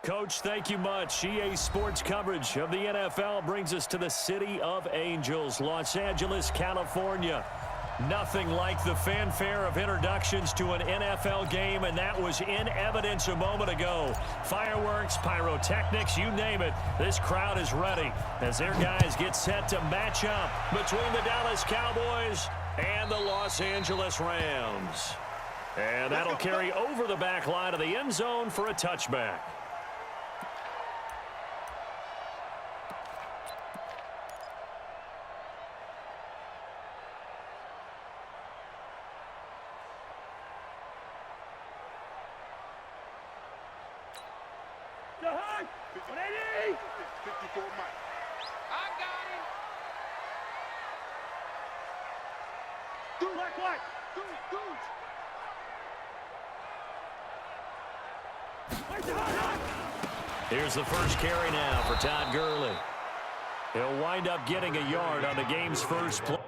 Coach, thank you much. EA Sports coverage of the NFL brings us to the City of Angels, Los Angeles, California. Nothing like the fanfare of introductions to an NFL game, and that was in evidence a moment ago. Fireworks, pyrotechnics, you name it. This crowd is ready as their guys get set to match up between the Dallas Cowboys and the Los Angeles Rams. And that'll carry over the back line of the end zone for a touchback. Here's the first carry now for Todd Gurley. He'll wind up getting a yard on the game's first play.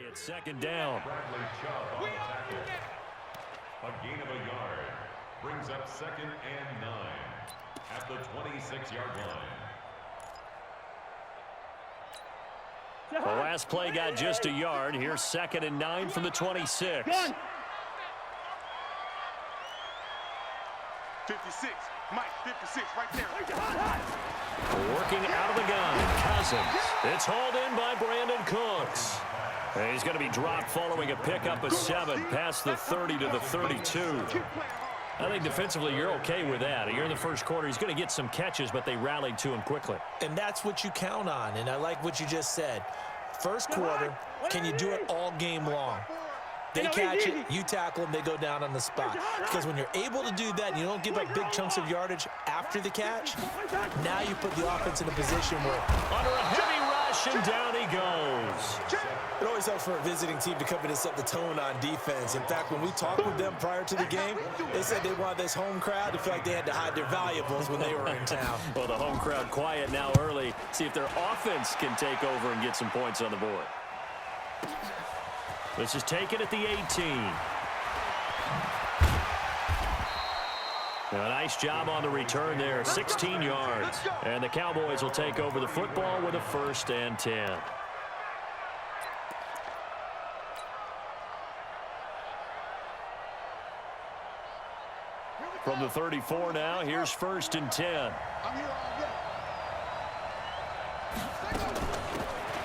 It's second down. A gain of a yard brings up 2nd and 9 at the 26-yard line. The last play got just a yard. Here's 2nd and 9 from the 26. 56, Mike, 56, right there. Working out of the gun, Cousins. It's hauled in by Brandon Cooks. And he's going to be dropped following a pickup of 7 past the 30 to the 32. I think defensively you're okay with that. You're in the first quarter. He's going to get some catches, but they rallied to him quickly. And that's what you count on, and I like what you just said. First quarter, can you do it all game long? They catch it, you tackle them, they go down on the spot. Because when you're able to do that and you don't give up big chunks of yardage after the catch, now you put the offense in a position where under a heavy rush, and down he goes. It always helps for a visiting team to come in and set the tone on defense. In fact, when we talked with them prior to the game, they said they wanted this home crowd to feel like they had to hide their valuables when they were in town. Well, the home crowd quiet now early. See if their offense can take over and get some points on the board. This is taken at the 18. A nice job on the return there, 16 yards. And the Cowboys will take over the football with a 1st and 10. From the 34 now, here's 1st and 10.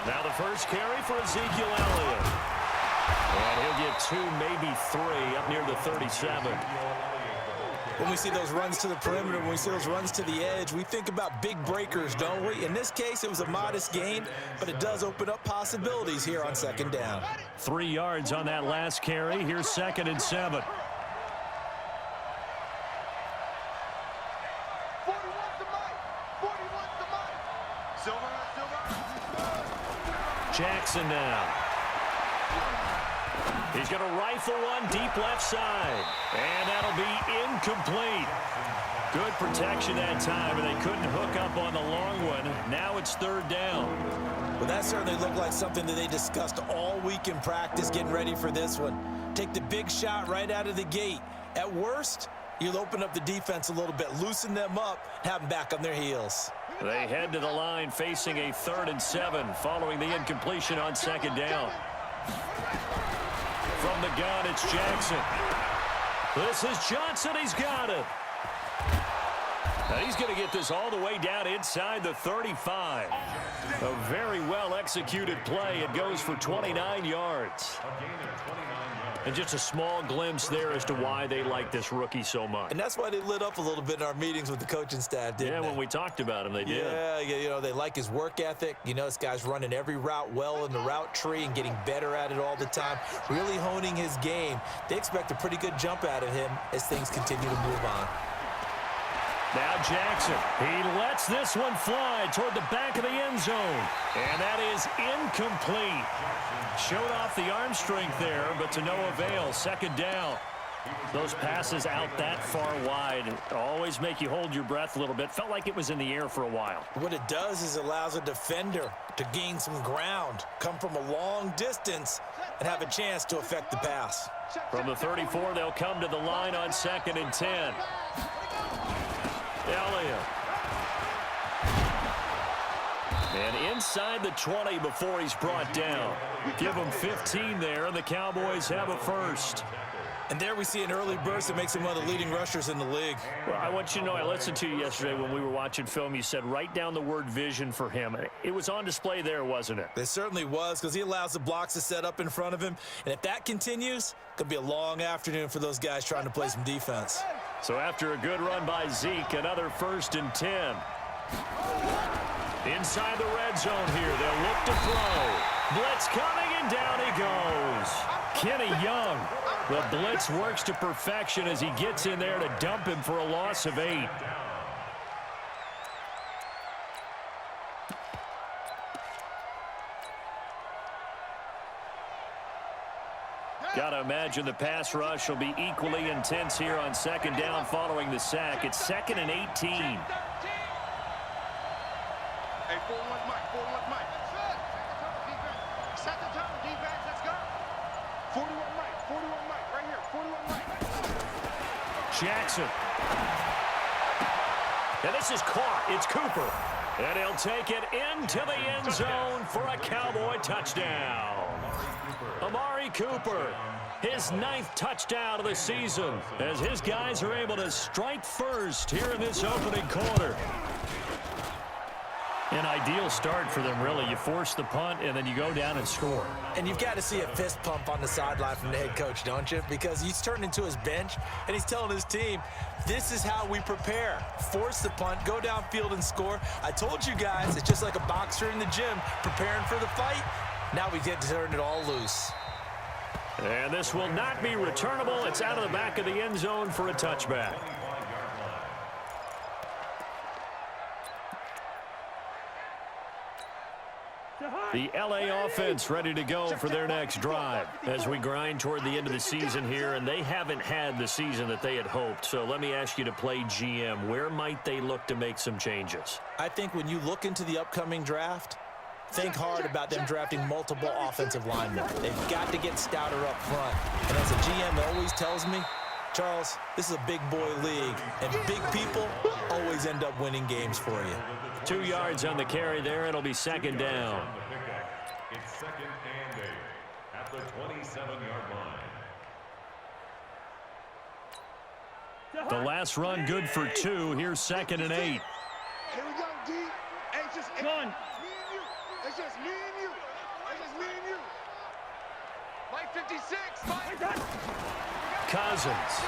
Now the first carry for Ezekiel Elliott. And he'll get 2, maybe 3, up near the 37. When we see those runs to the perimeter, when we see those runs to the edge, we think about big breakers, don't we? In this case, it was a modest gain, but it does open up possibilities here on 2nd down. 3 yards on that last carry. Here's 2nd and 7. Jackson now. He's going to rifle one deep left side. And that'll be incomplete. Good protection that time, and they couldn't hook up on the long one. Now it's 3rd down. Well, that certainly looked like something that they discussed all week in practice, getting ready for this one. Take the big shot right out of the gate. At worst, you'll open up the defense a little bit, loosen them up, have them back on their heels. They head to the line facing a 3rd and 7 following the incompletion on 2nd down. From the gun, it's Jackson. This is Johnson. He's got it. And he's going to get this all the way down inside the 35. A very well-executed play. It goes for 29 yards. And just a small glimpse there as to why they like this rookie so much. And that's why they lit up a little bit in our meetings with the coaching staff, didn't they? Yeah, when we talked about him, they did. Yeah, you know, they like his work ethic. You know, this guy's running every route well in the route tree and getting better at it all the time, really honing his game. They expect a pretty good jump out of him as things continue to move on. Now Jackson, he lets this one fly toward the back of the end zone. And that is incomplete. Showed off the arm strength there, but to no avail. Second down. Those passes out that far wide always make you hold your breath a little bit. Felt like it was in the air for a while. What it does is allows a defender to gain some ground, come from a long distance, and have a chance to affect the pass. From the 34, they'll come to the line on 2nd and 10. Elliott. And inside the 20 before he's brought down. Give him 15 there, and the Cowboys have a first. And there we see an early burst that makes him one of the leading rushers in the league. Well, I want you to know, I listened to you yesterday when we were watching film. You said write down the word vision for him. It was on display there, wasn't it? It certainly was, because he allows the blocks to set up in front of him. And if that continues, it could be a long afternoon for those guys trying to play some defense. So after a good run by Zeke, another 1st and 10. Inside the red zone here, they'll look to throw. Blitz coming, and down he goes. Kenny Young. The blitz works to perfection as he gets in there to dump him for a loss of 8. Got to imagine the pass rush will be equally intense here on 2nd down following the sack. It's 2nd and 18. Hey, 4-1 Mike, 4-1 Mike. Set the tone, defense, let's go. 41 Mike, right here, 41 Mike. Jackson. And this is caught. It's Cooper. And he'll take it into the end zone for a Cowboy touchdown. Amari Cooper, his 9th touchdown of the season, as his guys are able to strike first here in this opening quarter. An ideal start for them, really. You force the punt, and then you go down and score. And you've got to see a fist pump on the sideline from the head coach, don't you? Because he's turned into his bench, and he's telling his team, this is how we prepare. Force the punt, go downfield and score. I told you guys, it's just like a boxer in the gym preparing for the fight. Now we get to turn it all loose. And this will not be returnable. It's out of the back of the end zone for a touchback. The LA offense ready to go for their next drive as we grind toward the end of the season here, and they haven't had the season that they had hoped. So let me ask you to play GM. Where might they look to make some changes? I think when you look into the upcoming draft, think hard about them drafting multiple offensive linemen. They've got to get stouter up front. And as a GM always tells me, Charles, this is a big boy league, and big people always end up winning games for you. 2 yards on the carry there. It'll be 2nd down. It's 2nd and 8 at the 27-yard line. The last run good for 2. Here's 2nd and 8. Here we go, D. Hey, it's just me and you. It's just me and you. It's just me and you. Mike 56. Mike. Cousins.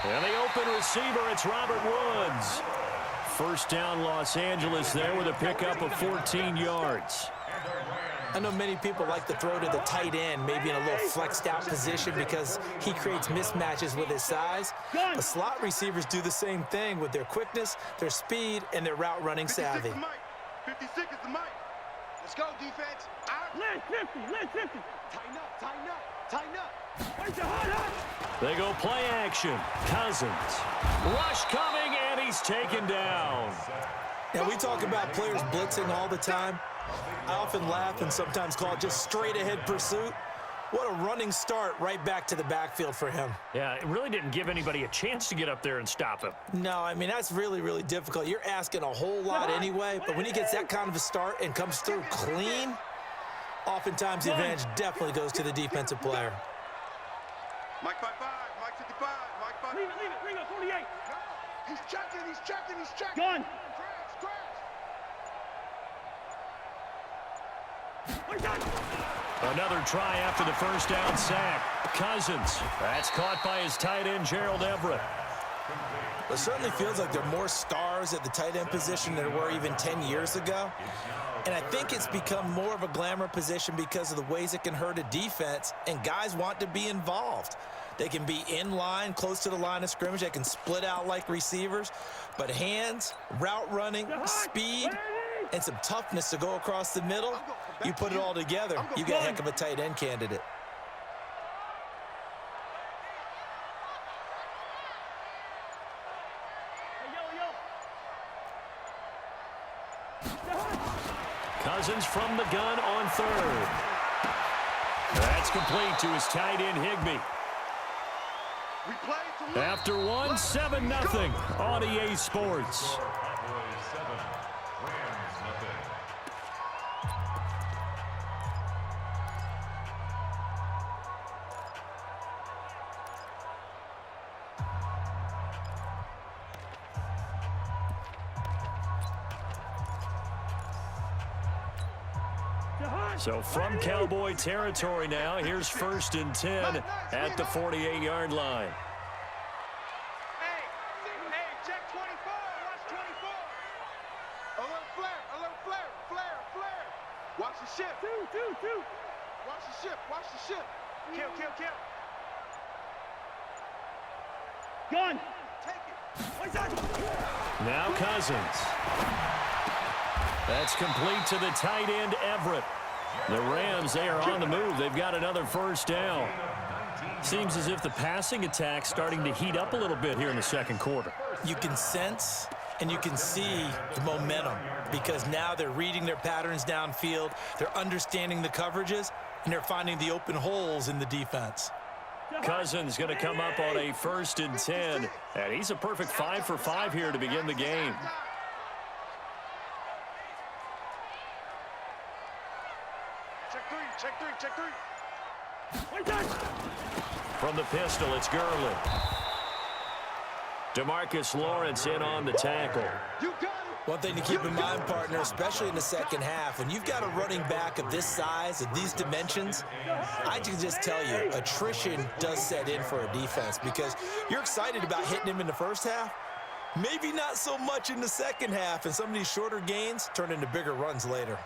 And the open receiver, it's Robert Woods. First down, Los Angeles there with a pickup of 14 yards. I know many people like to throw to the tight end, maybe in a little flexed out position because he creates mismatches with his size. But slot receivers do the same thing with their quickness, their speed, and their route running savvy. 56 is the mic. Let's go, defense. Out. Left 50. Tighten up, tighten up, tighten up. They go play action. Cousins. Rush coming, and he's taken down. Now, we talk about players blitzing all the time. I often laugh and sometimes call it just straight-ahead pursuit. What a running start right back to the backfield for him. Yeah, it really didn't give anybody a chance to get up there and stop him. No, I mean, that's really, really difficult. You're asking a whole lot anyway, but when he gets that kind of a start and comes through clean, oftentimes the advantage definitely goes to the defensive player. Mike 55, Mike 55, Mike 5. Leave it, ring up 48. No, he's checking. Gone. Another try after the first down sack. Cousins. That's caught by his tight end, Gerald Everett. It certainly feels like there are more stars at the tight end position than there were even 10 years ago. And I think it's become more of a glamour position because of the ways it can hurt a defense, and guys want to be involved. They can be in line, close to the line of scrimmage. They can split out like receivers. But hands, route running, speed, and some toughness to go across the middle, you put it all together, you got a heck of a tight end candidate. Cousins from the gun on third. That's complete to his tight end, Higbee. After one, 7-0 on EA Sports. So from Cowboy territory now, here's 1st and 10 at the 48-yard line. Hey, check 24. Watch 24. Alert flare. Watch the shift. Two. Watch the shift. Kill. Gun. Take it. Now Cousins. That's complete to the tight end, Everett. The Rams, they are on the move. They've got another 1st down. Seems as if the passing attack's starting to heat up a little bit here in the 2nd quarter. You can sense and you can see the momentum because now they're reading their patterns downfield, they're understanding the coverages, and they're finding the open holes in the defense. Cousins going to come up on a 1st and 10, and he's a perfect 5 for 5 here to begin the game. Check three. From the pistol, it's Gurley. DeMarcus Lawrence in on the tackle. You got it. One thing to keep in mind, partner, especially in the 2nd half, when you've got a running back of this size, of these dimensions, I can just tell you, attrition does set in for a defense because you're excited about hitting him in the 1st half, maybe not so much in the 2nd half, and some of these shorter gains turn into bigger runs later.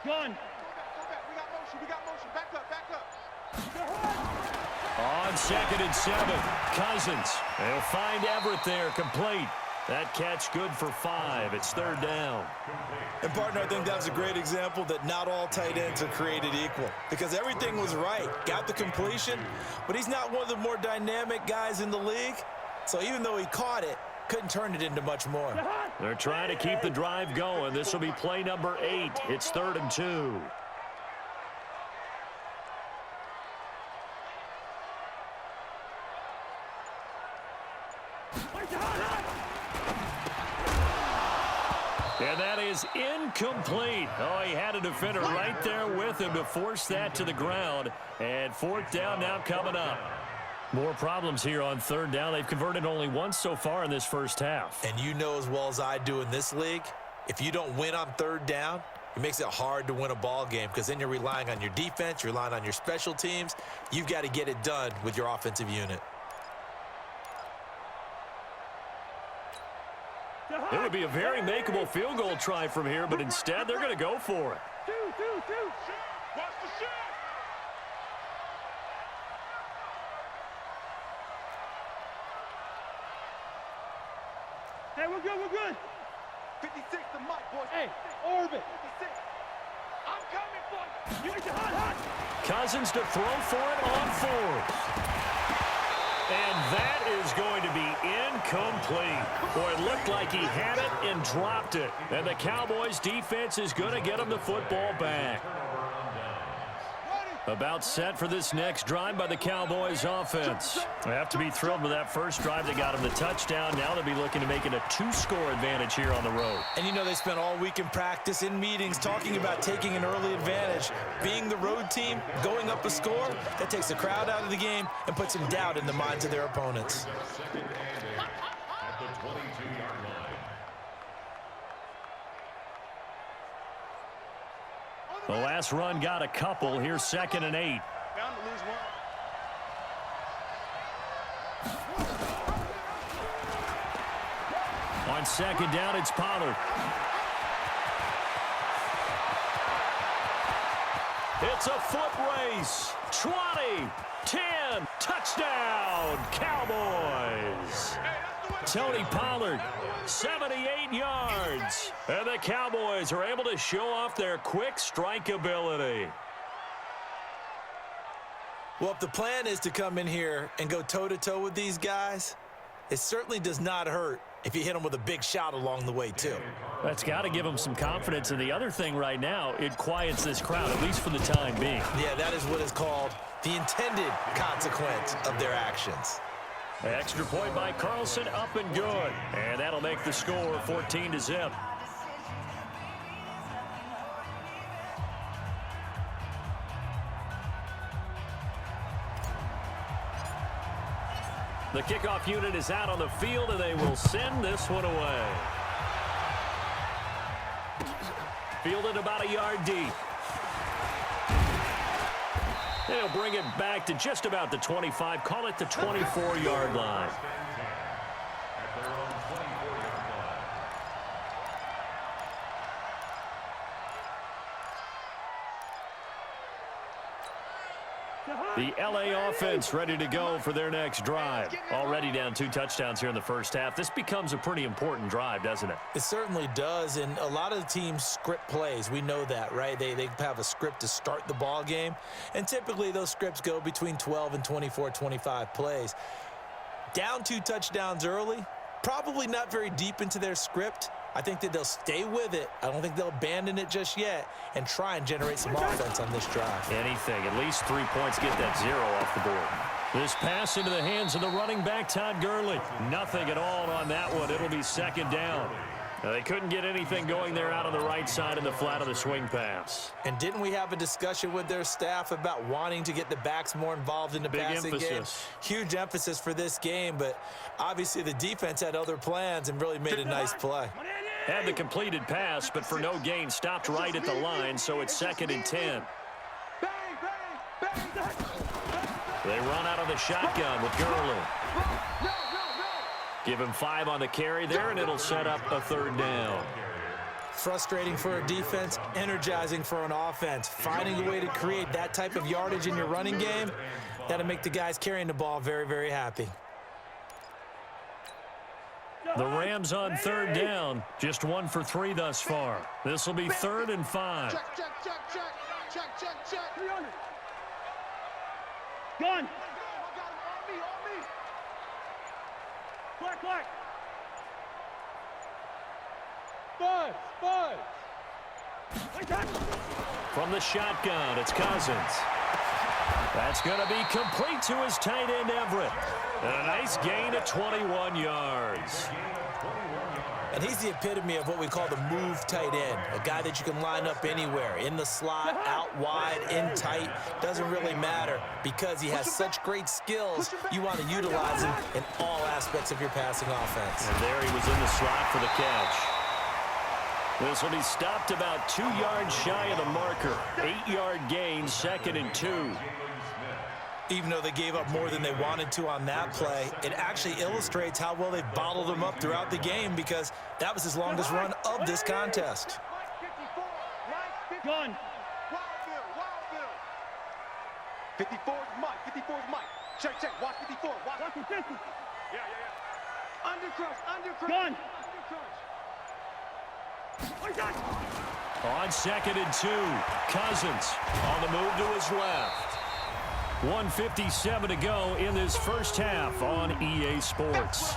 Gun. We got motion. Back up. On 2nd and 7, Cousins. They'll find Everett there, complete. That catch good for 5. It's 3rd down. And, partner, I think that was a great example that not all tight ends are created equal because everything was right. Got the completion, but he's not one of the more dynamic guys in the league. So even though he caught it, couldn't turn it into much more. They're trying to keep the drive going. This will be play number 8. It's 3rd and 2. And that is incomplete. Oh, he had a defender right there with him to force that to the ground. And 4th down now coming up. More problems here on 3rd down. They've converted only once so far in this 1st half. And you know as well as I do in this league, if you don't win on 3rd down, it makes it hard to win a ball game because then you're relying on your defense, you're relying on your special teams. You've got to get it done with your offensive unit. It would be a very makeable field goal try from here, but instead they're going to go for it. Two. Watch the shift. Hey, we're good. 56 to Mike, boys. Hey, orbit. 56. I'm coming for you. You get hot. Cousins to throw for it on 4th. And that is going to be incomplete. Boy, it looked like he had it and dropped it. And the Cowboys defense is going to get him the football back. About set for this next drive by the Cowboys offense. They have to be thrilled with that first drive that got them the touchdown. Now they'll be looking to make it a 2-score advantage here on the road. And you know they spent all week in practice, in meetings, talking about taking an early advantage. Being the road team, going up a score, that takes the crowd out of the game and puts some doubt in the minds of their opponents. At the 22-yard line. The last run got a couple. Here's 2nd and 8. Bound to lose one. On 2nd down, it's Pollard. It's a foot race. 20, 10, touchdown, Cowboys. Tony Pollard, 78 yards. And the Cowboys are able to show off their quick strike ability. Well, if the plan is to come in here and go toe-to-toe with these guys, it certainly does not hurt if you hit them with a big shot along the way, too. That's got to give them some confidence. And the other thing right now, it quiets this crowd, at least for the time being. Yeah, that is what is called the intended consequence of their actions. Extra point by Carlson, up and good. And that'll make the score 14-0. The kickoff unit is out on the field, and they will send this one away. Fielded about a yard deep. They'll bring it back to just about the 25, call it the 24-yard line. The LA offense ready to go for their next drive. Already down 2 touchdowns here in the first half. This becomes a pretty important drive, doesn't it? It certainly does, and a lot of the teams script plays. We know that, right? They have a script to start the ball game, and typically those scripts go between 12 and 24, 25 plays. Down 2 touchdowns early, probably not very deep into their script. I think that they'll stay with it. I don't think they'll abandon it just yet and try and generate some offense on this drive. Anything. At least 3 points, get that 0 off the board. This pass into the hands of the running back, Todd Gurley. Nothing at all on that one. It'll be second down. They couldn't get anything going there out on the right side in the flat of the swing pass. And didn't we have a discussion with their staff about wanting to get the backs more involved in the passing game? Huge emphasis for this game, but obviously the defense had other plans and really made a nice play. Had the completed pass, but for no gain, stopped right at the line, so it's 2nd and 10. They run out of the shotgun with Gurley. Give him 5 on the carry there, and it'll set up a 3rd down. Frustrating for a defense, energizing for an offense. Finding a way to create that type of yardage in your running game, that'll make the guys carrying the ball very, very happy. The Rams on 3rd down, just 1 for 3 thus far. This will be 3rd and 5. Check. Gun. Black. Buzz. From the shotgun, it's Cousins. That's going to be complete to his tight end, Everett. And a nice gain of 21 yards. And he's the epitome of what we call the move tight end, a guy that you can line up anywhere, in the slot, out wide, in tight, doesn't really matter because he has such great skills. You want to utilize him in all aspects of your passing offense. And there he was in the slot for the catch. This will be stopped about 2 yards shy of the marker. 8-yard gain, 2nd and 2. Even though they gave up more than they wanted to on that play, it actually illustrates how well they've bottled him up throughout the game because that was his longest run of this contest. Gun. 54 is Mike. Check. Watch 54. Watch the distance. Yeah. Undercrush. Gun. On 2nd and 2, Cousins on the move to his left. 1:57 to go in this first half on EA Sports.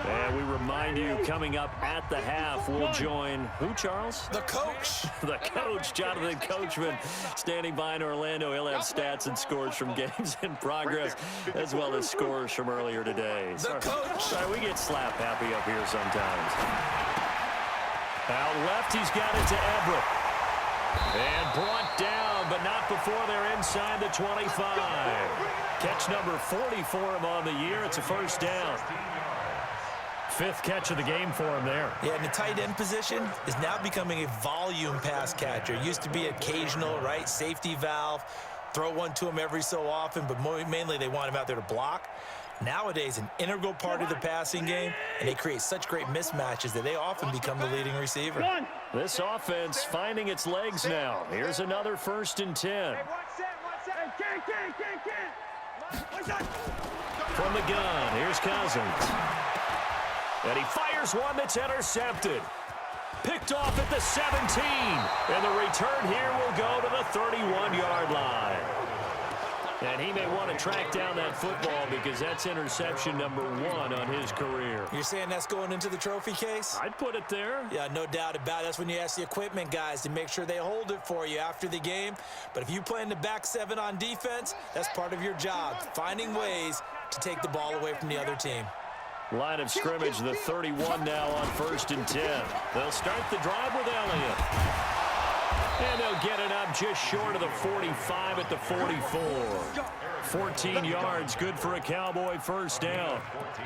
And we remind you, coming up at the half, we'll join who, Charles? The coach. The coach, Jonathan Coachman, standing by in Orlando. He'll have stats and scores from games in progress, as well as scores from earlier today. The coach. Sorry, we get slap happy up here sometimes. Out left, he's got it to Everett. And brought down, but not before they're inside the 25. Catch number 40 for him on the year. It's a first down. 5th catch of the game for him there. Yeah, and the tight end position is now becoming a volume pass catcher. It used to be occasional, right? Safety valve. Throw one to him every so often, but mainly they want him out there to block. Nowadays, an integral part of the passing game, and they create such great mismatches that they often become the leading receiver. This offense finding its legs now. Here's another 1st and 10. From the gun, here's Cousins. And he fires one that's intercepted. Picked off at the 17. And the return here will go to the 31-yard line. And he may want to track down that football because that's interception number 1 on his career. You're saying that's going into the trophy case? I'd put it there. Yeah, no doubt about it. That's when you ask the equipment guys to make sure they hold it for you after the game. But if you play in the back 7 on defense, that's part of your job, finding ways to take the ball away from the other team. Line of scrimmage, the 31 now on 1st and 10. They'll start the drive with Elliott. And they'll get it up just short of the 45 at the 44. 14 yards, good for a Cowboy first down.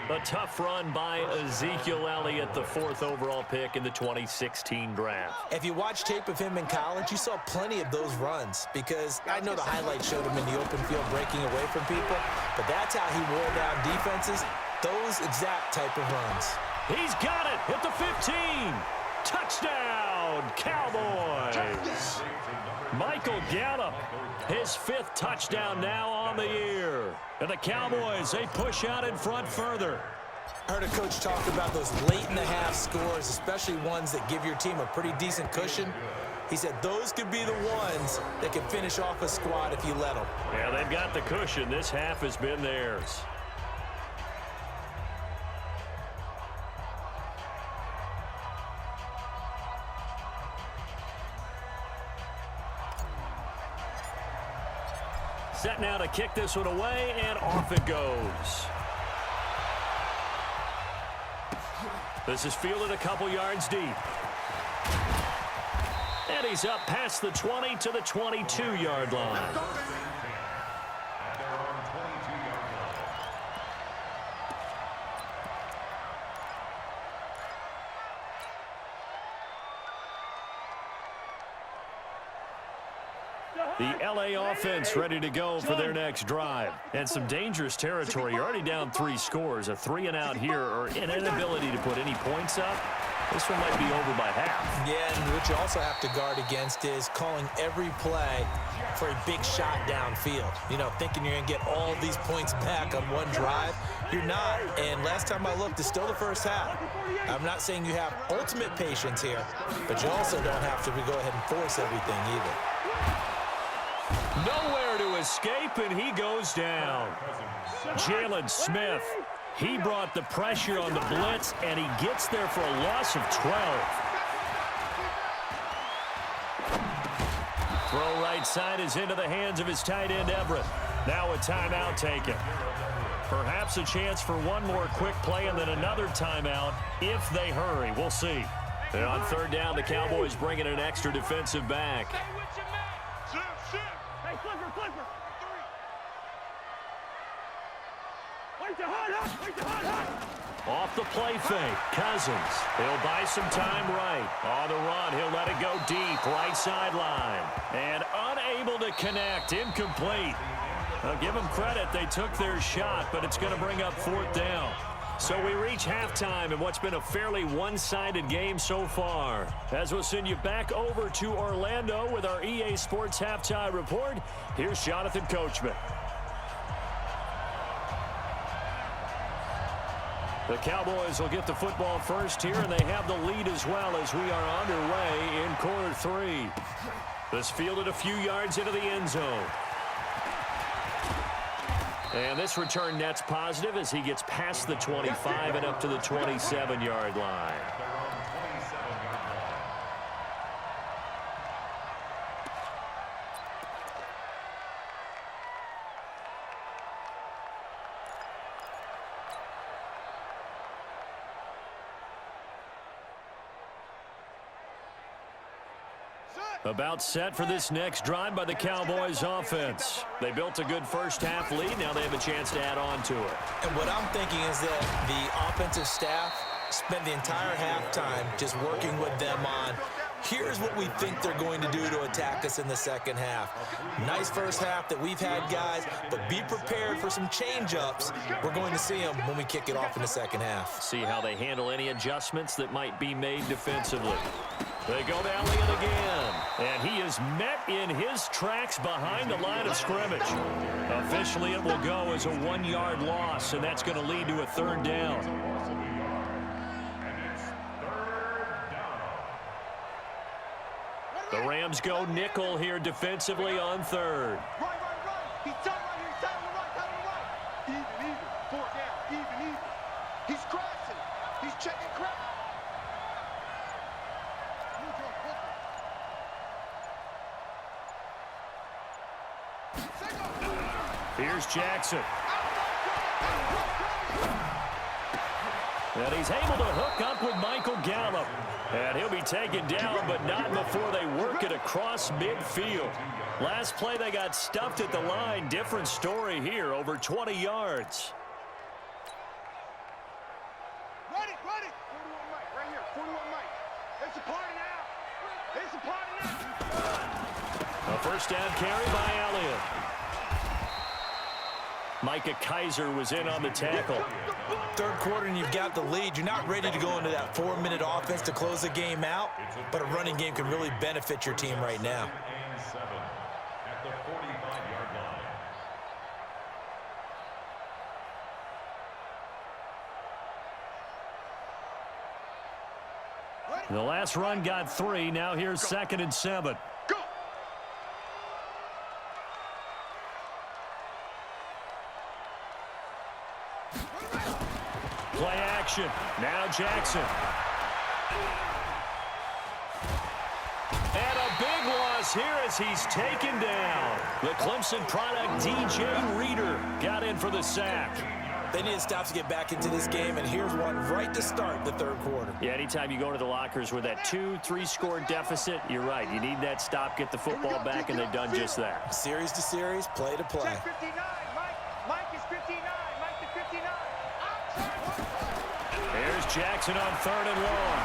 A tough run by Ezekiel Elliott, the 4th overall pick in the 2016 draft. If you watch tape of him in college, you saw plenty of those runs because I know the highlights showed him in the open field breaking away from people, but that's how he wore down defenses, those exact type of runs. He's got it at the 15. Touchdown, Cowboys. Michael Gallup, his 5th touchdown now on the year. And the Cowboys, they push out in front further. I heard a coach talk about those late-in-the-half scores, especially ones that give your team a pretty decent cushion. He said those could be the ones that can finish off a squad if you let them. Yeah, they've got the cushion. This half has been theirs. Set now to kick this one away, and off it goes. This is fielded a couple yards deep. And he's up past the 20 to the 22-yard line. The LA offense ready to go for their next drive. And some dangerous territory. You're already down 3 scores. A 3-and-out here or an inability to put any points up. This one might be over by half. Yeah, and what you also have to guard against is calling every play for a big shot downfield. You know, thinking you're going to get all these points back on one drive. You're not. And last time I looked, it's still the first half. I'm not saying you have ultimate patience here, but you also don't have to go ahead and force everything either. Nowhere to escape, and he goes down. Jalen Smith, he brought the pressure on the blitz, and he gets there for a loss of 12. Throw right side is into the hands of his tight end, Everett. Now a timeout taken. Perhaps a chance for one more quick play and then another timeout if they hurry. We'll see. And on 3rd down, the Cowboys bring in an extra defensive back. Off the play fake, Cousins. He'll buy some time right. On the run, he'll let it go deep, right sideline. And unable to connect, incomplete. I'll give them credit, they took their shot, but it's going to bring up 4th down. So we reach halftime in what's been a fairly one-sided game so far. As we'll send you back over to Orlando with our EA Sports Halftime Report, here's Jonathan Coachman. The Cowboys will get the football first here, and they have the lead as well as we are underway in quarter 3. This fielded a few yards into the end zone. And this return net's positive as he gets past the 25 and up to the 27-yard line. About set for this next drive by the Cowboys offense. They built a good first half lead. Now they have a chance to add on to it. And what I'm thinking is that the offensive staff spent the entire halftime just working with them on Here's what we think they're going to do to attack us in the second half. Nice first half that we've had, guys, but be prepared for some change-ups. We're going to see them when we kick it off in the second half. See how they handle any adjustments that might be made defensively. They go to Elliott again, and he is met in his tracks behind the line of scrimmage. Officially, it will go as a 1-yard loss, and that's going to lead to a third down. The Rams go nickel here defensively on third. Right. He's tight right here. He's tight on the right, tight on the right. Even. 4 down. Even. He's crashing. He's checking crash. Here's Jackson. And he's able to hook up with Michael Gallup. And he'll be taken down, but not before they work it across midfield. Last play, they got stuffed at the line. Different story here, over 20 yards. Ready. 41 Mike, right here. 41 Mike. It's a party now. It's a party now. A first down carry by Elliott. Micah Kaiser was in on the tackle. Third quarter and you've got the lead. You're not ready to go into that 4-minute offense to close the game out, but a running game can really benefit your team right now. At the 45-yard line. The last run got 3. Now here's 2nd and 7. Go. Play action. Now Jackson. And a big loss here as he's taken down. The Clemson product, DJ Reader, got in for the sack. They need to stop to get back into this game, and here's one right to start the third quarter. Yeah, anytime you go to the lockers with that 2-3 score deficit, you're right. You need that stop, get the football back, and they've done just that. Series to series, play to play. Check 59. Mike is 59. Mike to 59. Here's Jackson on 3rd and long.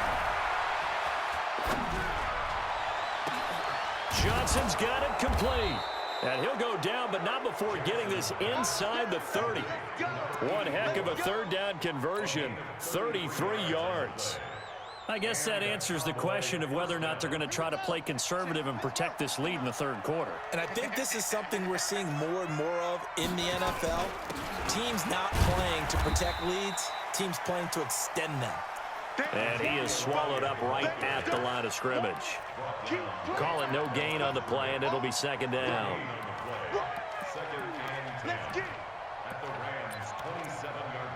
Johnson's got it complete. And he'll go down, but not before getting this inside the 30. One heck of a third down conversion, 33 yards. I guess that answers the question of whether or not they're going to try to play conservative and protect this lead in the third quarter. And I think this is something we're seeing more and more of in the NFL. Teams not playing to protect leads, teams playing to extend them. And he is swallowed up right at the line of scrimmage. Call it no gain on the play, and it'll be 2nd down. At the Rams' 27-yard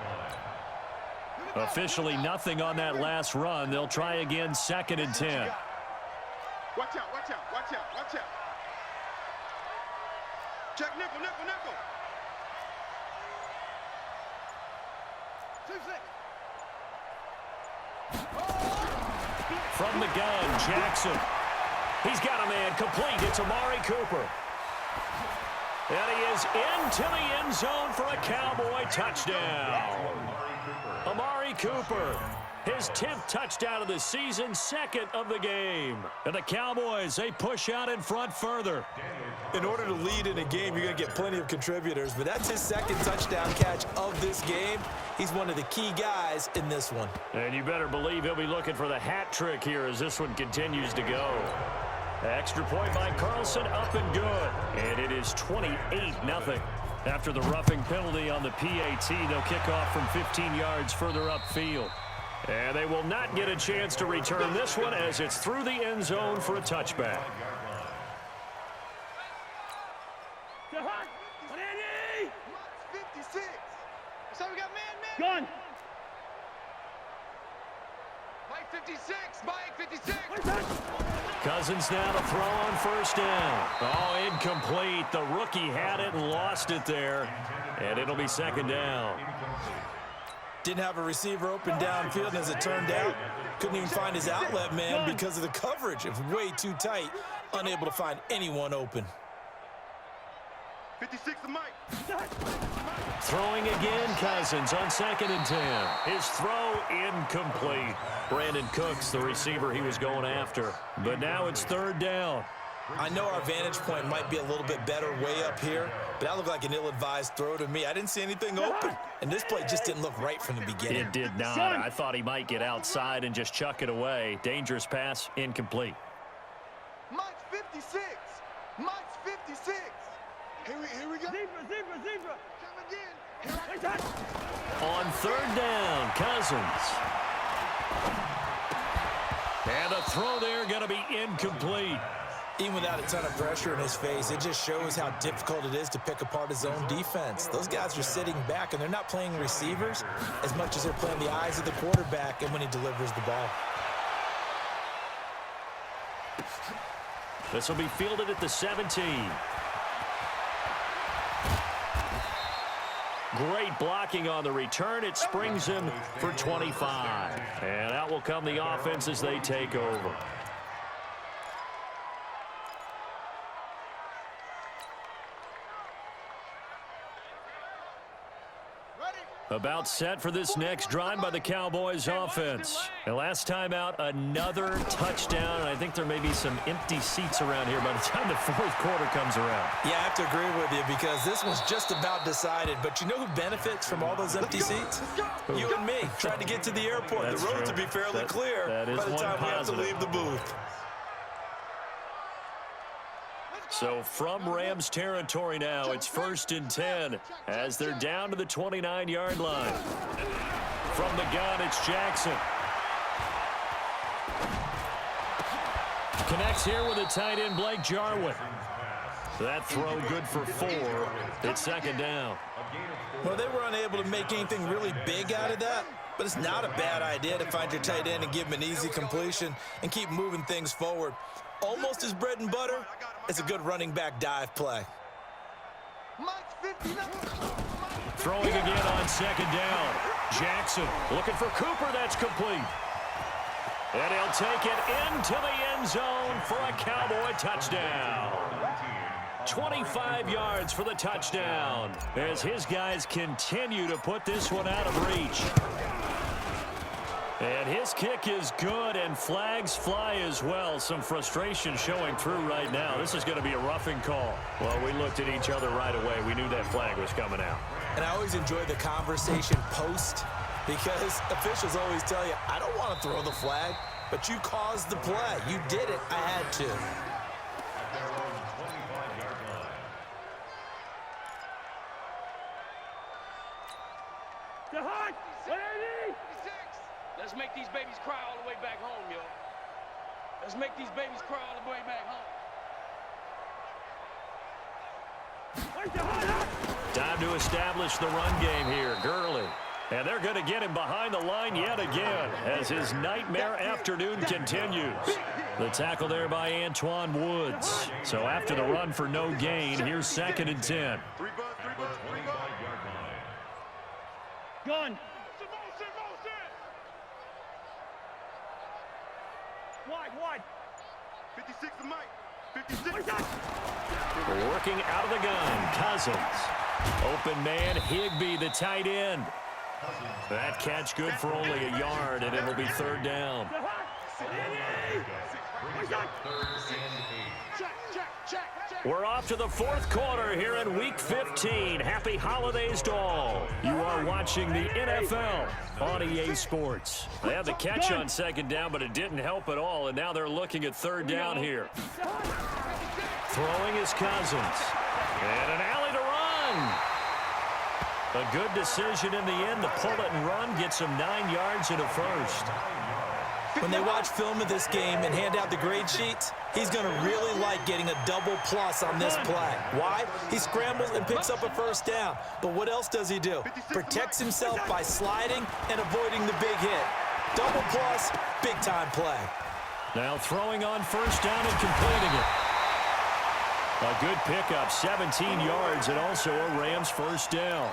line. Officially nothing on that last run. They'll try again 2nd and 10. Watch out. Check nickel. From the gun, Jackson. He's got a man complete. It's Amari Cooper. And he is into the end zone for a Cowboy touchdown. Amari Cooper, his 10th touchdown of the season, 2nd of the game. And the Cowboys, they push out in front further. In order to lead in a game, you're going to get plenty of contributors, but that's his 2nd touchdown catch of this game. He's one of the key guys in this one. And you better believe he'll be looking for the hat trick here as this one continues to go. Extra point by Carlson, up and good. And it is 28-0. After the roughing penalty on the PAT, they'll kick off from 15 yards further upfield. And they will not get a chance to return this one as it's through the end zone for a touchback. Mike's 56. So we got man. Gun. Mike 56. Mike 56. Cousins now to throw on 1st down. Oh, incomplete. The rookie had it and lost it there. And it'll be 2nd down. Didn't have a receiver open downfield, and as it turned out, couldn't even find his outlet man because of the coverage. It was way too tight, unable to find anyone open. 56 to Mike. Throwing again, Cousins on 2nd and 10. His throw incomplete. Brandon Cooks, the receiver he was going after. But now it's 3rd down. I know our vantage point might be a little bit better way up here, but that looked like an ill-advised throw to me. I didn't see anything open, and this play just didn't look right from the beginning. It did not. I thought he might get outside and just chuck it away. Dangerous pass, incomplete. Mike's 56. Mike's 56. Here we go. Zebra. Come again. On 3rd down, Cousins. And a throw there going to be incomplete. Even without a ton of pressure in his face, it just shows how difficult it is to pick apart his own defense. Those guys are sitting back, and they're not playing receivers as much as they're playing the eyes of the quarterback and when he delivers the ball. This will be fielded at the 17. Great blocking on the return. It springs him for 25. And out will come the offense as they take over. About set for this next drive by the Cowboys offense. And last time out, another touchdown. And I think there may be some empty seats around here by the time the 4th quarter comes around. Yeah, I have to agree with you because this one's just about decided. But you know who benefits from all those empty seats? You and me, trying to get to the airport. That's the roads true. will be fairly clear that is by the time we have to positive. leave the booth. So from Rams territory now, it's 1st and 10 as they're down to the 29-yard line. From the gun, it's Jackson. Connects here with a tight end, Blake Jarwin. That throw good for 4. It's 2nd down. Well, they were unable to make anything really big out of that, but it's not a bad idea to find your tight end and give him an easy completion and keep moving things forward. Almost his bread and butter. It's a good running back dive play. Throwing again on 2nd down. Jackson looking for Cooper. That's complete. And he'll take it into the end zone for a Cowboy touchdown. 25 yards for the touchdown as his guys continue to put this one out of reach. And his kick is good, and flags fly as well. Some frustration showing through right now. This is going to be a roughing call. Well, we looked at each other right away. We knew that flag was coming out. And I always enjoy the conversation post because officials always tell you, I don't want to throw the flag, but you caused the play. You did it. I had to. Let's make these babies cry all the way back home, yo. Let's make these babies cry all the way back home. Time to establish the run game here. Gurley. And they're going to get him behind the line yet again as his nightmare afternoon continues. The tackle there by Antoine Woods. So after the run for no gain, here's 2nd and 10. Gun. Wide. 56 to Mike. 56. Working out of the gun, Cousins. Open man, Higbee, the tight end. That catch good for only a yard, and it'll be 3rd down. We're off to the 4th quarter here in Week 15. Happy holidays to all. You are watching the NFL on EA Sports. They had the catch on 2nd down, but it didn't help at all, and now they're looking at 3rd down here. Throwing is Cousins. And an alley to run. A good decision in the end to pull it and run. Gets him 9 yards and a first. When they watch film of this game and hand out the grade sheets, he's going to really like getting a double plus on this play. Why? He scrambles and picks up a 1st down. But what else does he do? Protects himself by sliding and avoiding the big hit. Double plus, big-time play. Now throwing on 1st down and completing it. A good pickup, 17 yards, and also a Rams 1st down.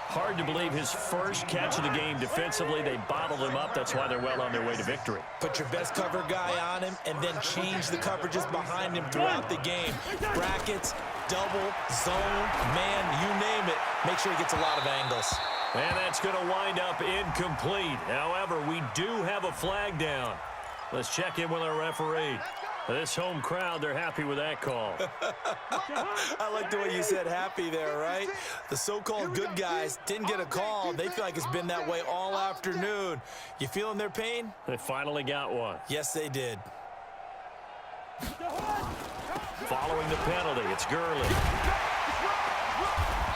Hard to believe his first catch of the game defensively. They bottled him up. That's why they're well on their way to victory. Put your best cover guy on him and then change the coverages behind him throughout the game. Brackets, double, zone, man, you name it. Make sure he gets a lot of angles. And that's going to wind up incomplete. However, we do have a flag down. Let's check in with our referee. This home crowd, they're happy with that call. I like the way you said happy there, right? The so-called good guys didn't get a call. They feel like it's been that way all afternoon. You feeling their pain? They finally got one. Yes, they did. Following the penalty, it's Gurley.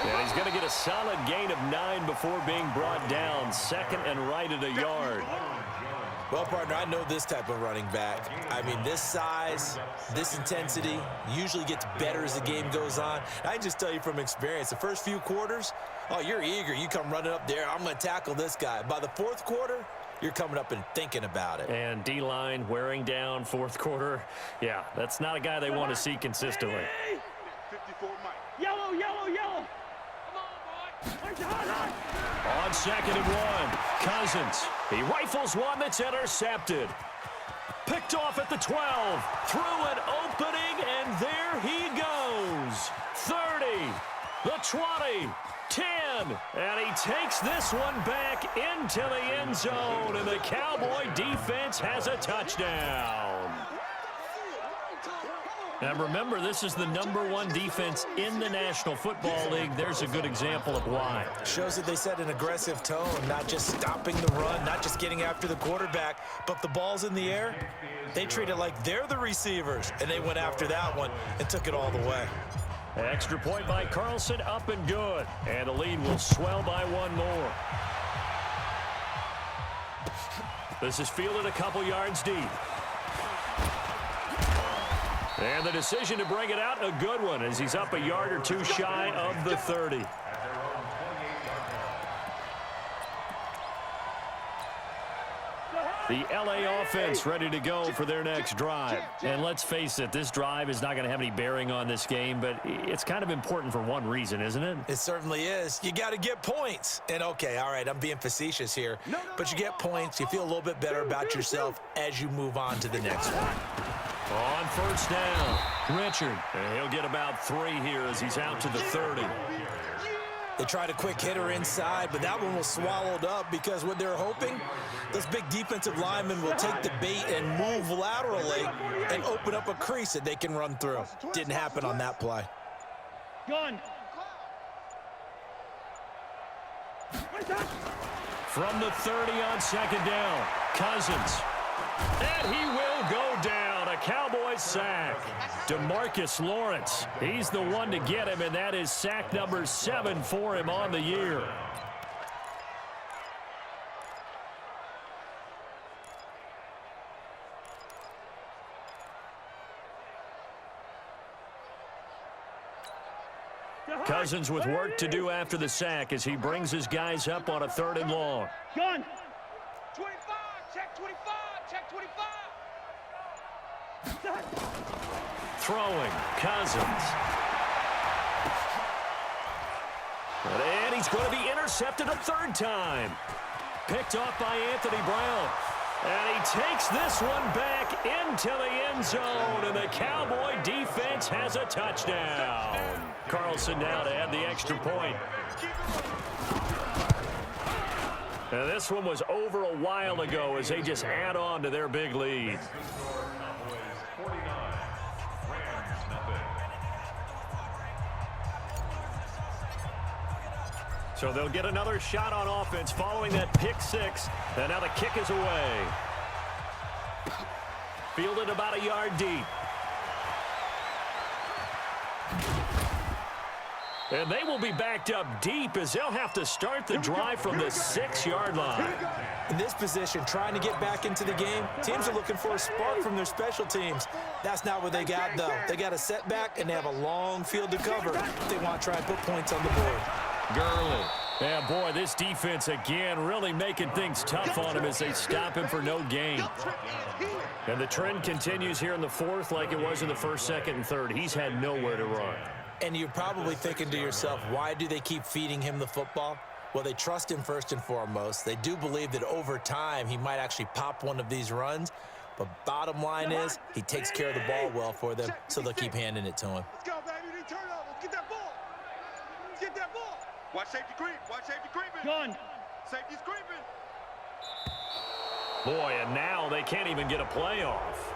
And he's going to get a solid gain of 9 before being brought down. Second and right at a yard. Well, partner, I know this type of running back. I mean, this size, this intensity usually gets better as the game goes on. I can just tell you from experience, the first few quarters, oh, you're eager. You come running up there, I'm going to tackle this guy. By the fourth quarter, you're coming up and thinking about it. And D-line wearing down fourth quarter. Yeah, that's not a guy they want to see consistently. 54 Mike. Yellow, yellow, yellow. Come on, boy. On 2nd and 1, Cousins. He rifles one that's intercepted. Picked off at the 12. Through an opening, and there he goes. 30, the 20, 10. And he takes this one back into the end zone, and the Cowboy defense has a touchdown. And remember, this is the #1 defense in the National Football League. There's a good example of why. Shows that they set an aggressive tone, not just stopping the run, not just getting after the quarterback, but the ball's in the air. They treat it like they're the receivers, and they went after that one and took it all the way. Extra point by Carlson, up and good. And the lead will swell by one more. This is fielded a couple yards deep. And the decision to bring it out, a good one, as he's up a yard or two shy of the 30. The LA offense ready to go for their next drive. And let's face it, this drive is not going to have any bearing on this game, but it's kind of important for one reason, isn't it? It certainly is. You got to get points. And okay, all right, I'm being facetious here, but you get points, you feel a little bit better about yourself as you move on to the next one. On 1st down, Richard. And he'll get about 3 here as he's out to the 30. They tried a quick hitter inside, but that one was swallowed up because what they're hoping, those big defensive linemen will take the bait and move laterally and open up a crease that they can run through. Didn't happen on that play. Gun. From the 30 on 2nd down, Cousins. And he will go down. A Cowboy sack. DeMarcus Lawrence. He's the one to get him, and that is sack number 7 for him on the year. Cousins with work to do after the sack as he brings his guys up on a 3rd and long. Gun. 25. Check 25. Check 25. Throwing, Cousins. And he's going to be intercepted a 3rd time. Picked off by Anthony Brown. And he takes this one back into the end zone, and the Cowboy defense has a touchdown. Carlson now to add the extra point. And this one was over a while ago as they just add on to their big lead. So they'll get another shot on offense following that pick 6. And now the kick is away. Fielded about a yard deep. And they will be backed up deep as they'll have to start the drive from the 6-yard line. In this position, trying to get back into the game, teams are looking for a spark from their special teams. That's not what they got, though. They got a setback, and they have a long field to cover. They want to try and put points on the board. Gurley. Yeah, boy, this defense again really making things tough on him as they stop him for no gain. And the trend continues here in the 4th like it was in the 1st, 2nd, and 3rd. He's had nowhere to run. And you're probably thinking to yourself, why do they keep feeding him the football? Well, they trust him first and foremost. They do believe that over time he might actually pop one of these runs. But bottom line is he takes care of the ball well for them, so they'll keep handing it to him. Let's go, baby. Turn over. Get that ball. Get that ball. Watch safety creep. Watch safety creeping. Gun. Safety's creeping. Boy, and now they can't even get a play off.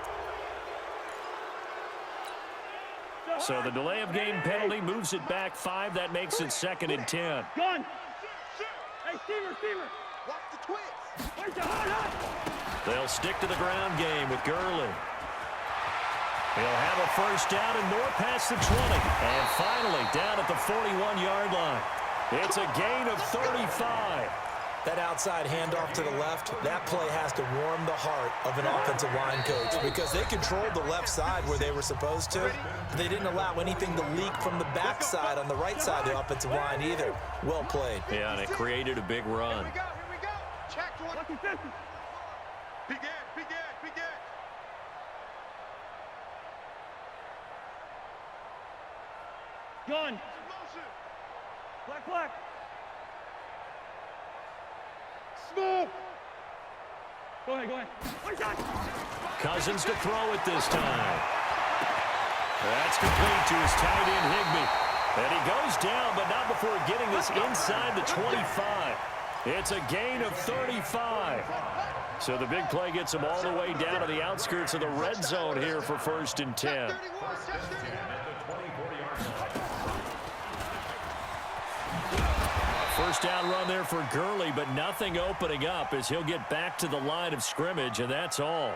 So the delay of game penalty moves it back 5. That makes it 2nd and 10. Gun. Hey, Steamer. Watch the twist. Where's the hard? They'll stick to the ground game with Gurley. He'll have a first down and more past the 20. And finally down at the 41-yard line. It's a gain of 35. That outside handoff to the left, that play has to warm the heart of an offensive line coach because they controlled the left side where they were supposed to. They didn't allow anything to leak from the backside on the right side of the offensive line either. Well played. Yeah, and it created a big run. Here we go. Check one. Lucky 50. Begin. Gun. Motion. Black. Smooth. Go ahead. Where's that? Cousins to throw it this time. That's complete to his tight end, Higbee. And he goes down, but not before getting this inside the 25. It's a gain of 35. So the big play gets him all the way down to the outskirts of the red zone here for 1st and 10. First down run there for Gurley, but nothing opening up as he'll get back to the line of scrimmage, and that's all.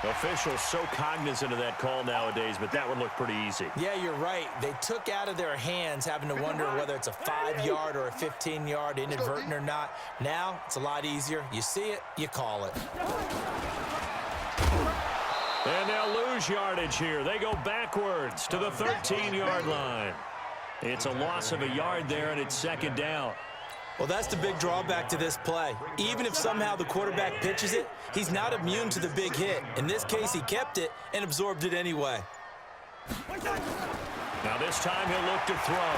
Officials so cognizant of that call nowadays, but that one looked pretty easy. Yeah, you're right. They took out of their hands having to wonder whether it's a 5-yard or a 15-yard inadvertent or not. Now, it's a lot easier. You see it, you call it. And they'll lose yardage here. They go backwards to the 13-yard line. It's a loss of a yard there, and it's 2nd down. Well, that's the big drawback to this play. Even if somehow the quarterback pitches it, he's not immune to the big hit. In this case, he kept it and absorbed it anyway. Now this time he'll look to throw.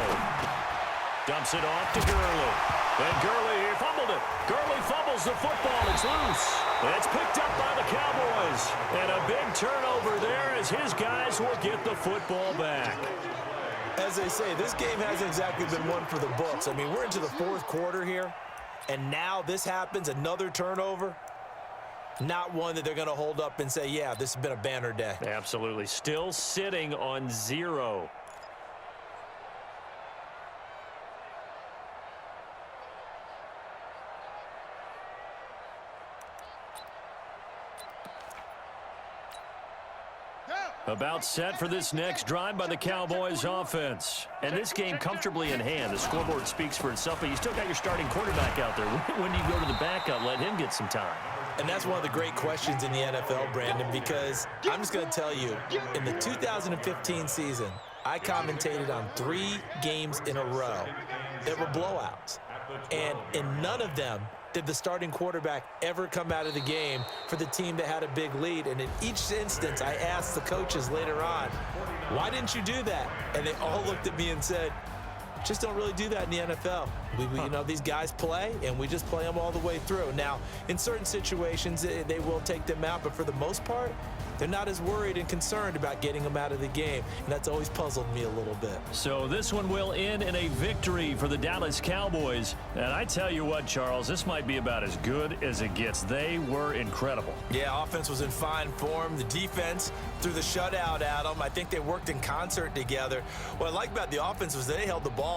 Dumps it off to Gurley. And Gurley, he fumbled it. Gurley fumbles the football. It's loose. It's picked up by the Cowboys. And a big turnover there as his guys will get the football back. As they say, this game hasn't exactly been one for the books. I mean, we're into the 4th quarter here, and now this happens, another turnover. Not one that they're going to hold up and say, yeah, this has been a banner day. Absolutely. Still sitting on 0. About set for this next drive by the Cowboys offense. And this game comfortably in hand. The scoreboard speaks for itself, but you still got your starting quarterback out there. When do you go to the backup? Let him get some time. And that's one of the great questions in the NFL, Brandon, because I'm just going to tell you, in the 2015 season, I commentated on 3 games in a row that were blowouts. And in none of them did the starting quarterback ever come out of the game for the team that had a big lead. And in each instance, I asked the coaches later on, why didn't you do that? And they all looked at me and said, just don't really do that in the NFL. You know, these guys play, and we just play them all the way through. Now, in certain situations, they will take them out, but for the most part, they're not as worried and concerned about getting them out of the game, and that's always puzzled me a little bit. So this one will end in a victory for the Dallas Cowboys. And I tell you what, Charles, this might be about as good as it gets. They were incredible. Yeah, offense was in fine form. The defense threw the shutout at them. I think they worked in concert together. What I like about the offense was they held the ball